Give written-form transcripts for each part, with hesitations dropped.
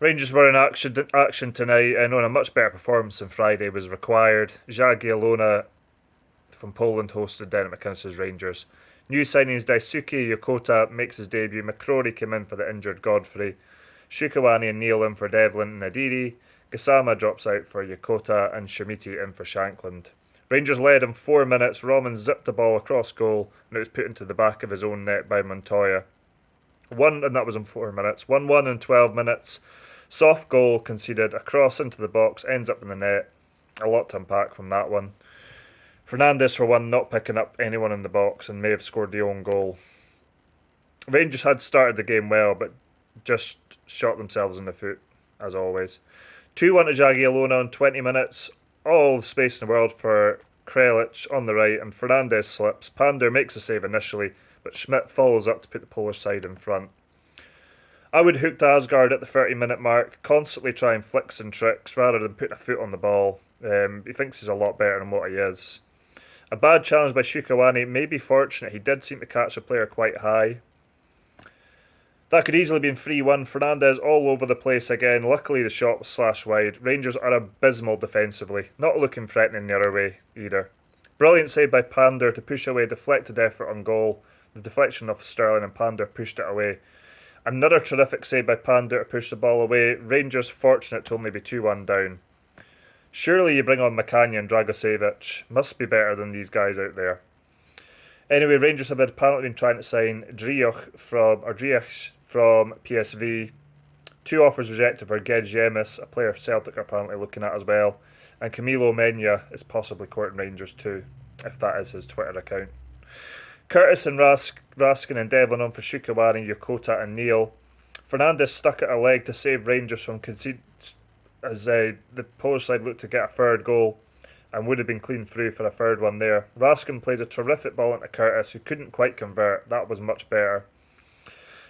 Rangers were in action tonight, and a much better performance than Friday was required. Jagiellona from Poland hosted Dennis McInnes's Rangers. New signings Daisuke Yokota makes his debut. McCrory came in for the injured Godfrey. Shukawani and Neil in for Devlin and Adiri. Gasama drops out for Yokota and Shamiti in for Shankland. Rangers led in 4 minutes. Roman zipped the ball across goal and it was put into the back of his own net by Montoya. And that was in 4 minutes. 1-1 in 12 minutes. Soft goal conceded. A cross into the box, ends up in the net. A lot to unpack from that one. Fernandes, for one, not picking up anyone in the box and may have scored the own goal. Rangers had started the game well, but just shot themselves in the foot, as always. 2-1 to Jagiellona in 20 minutes. All the space in the world for Krelic on the right, and Fernandes slips. Pander makes a save initially, but Schmidt follows up to put the Polish side in front. I would hook to Asgard at the 30-minute mark, constantly trying flicks and tricks rather than putting a foot on the ball. He thinks he's a lot better than what he is. A bad challenge by Shukawani may be fortunate. He did seem to catch a player quite high. That could easily have been 3-1. Fernandes all over the place again. Luckily the shot was slashed wide. Rangers are abysmal defensively. Not looking threatening the other way either. Brilliant save by Pander to push away deflected effort on goal. The deflection of Sterling and Pander pushed it away. Another terrific save by Pander to push the ball away. Rangers fortunate to only be 2-1 down. Surely you bring on McCann and Dragocevic. Must be better than these guys out there. Anyway, Rangers have apparently been trying to sign Drioch from PSV. 2 offers rejected for Gedjemis, a player Celtic are apparently looking at as well. And Camilo Mena is possibly courting Rangers too, if that is his Twitter account. Curtis and Raskin and Devlin on for Shukawani, Yokota and Neil. Fernandes stuck at a leg to save Rangers from concede as the Polish side looked to get a third goal and would have been clean through for a third one there. Raskin plays a terrific ball into Curtis, who couldn't quite convert. That was much better.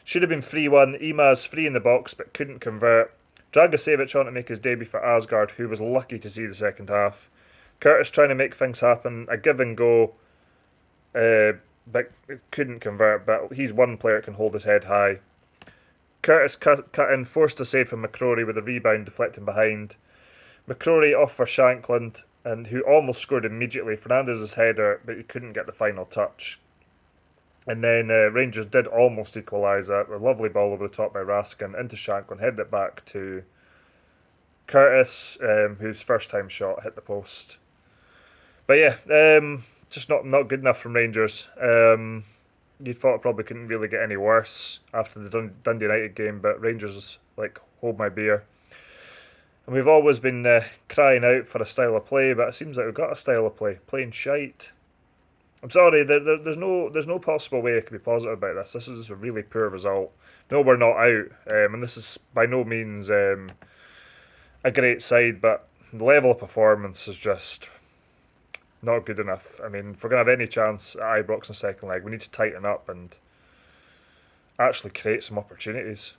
Should have been 3-1. Imaz free in the box but couldn't convert. Dragocevic on to make his debut for Asgard, who was lucky to see the second half. Curtis trying to make things happen. A give and go. But couldn't convert, but he's one player that can hold his head high. Curtis cut in, forced a save from McCrory with a rebound deflecting behind. McCrory off for Shankland, and who almost scored immediately. Fernandes' header, but he couldn't get the final touch. And then Rangers did almost equalise that. A lovely ball over the top by Raskin into Shankland, headed it back to Curtis, whose first time shot hit the post. But yeah, just not good enough from Rangers. You thought it probably couldn't really get any worse after the Dundee United game, but Rangers hold my beer. And we've always been crying out for a style of play, but it seems like we've got a style of play. Playing shite. I'm sorry, there's no possible way I could be positive about this. This is a really poor result. No, we're not out, and this is by no means a great side, but the level of performance is just not good enough. I mean, if we're going to have any chance at Ibrox in the second leg, we need to tighten up and actually create some opportunities.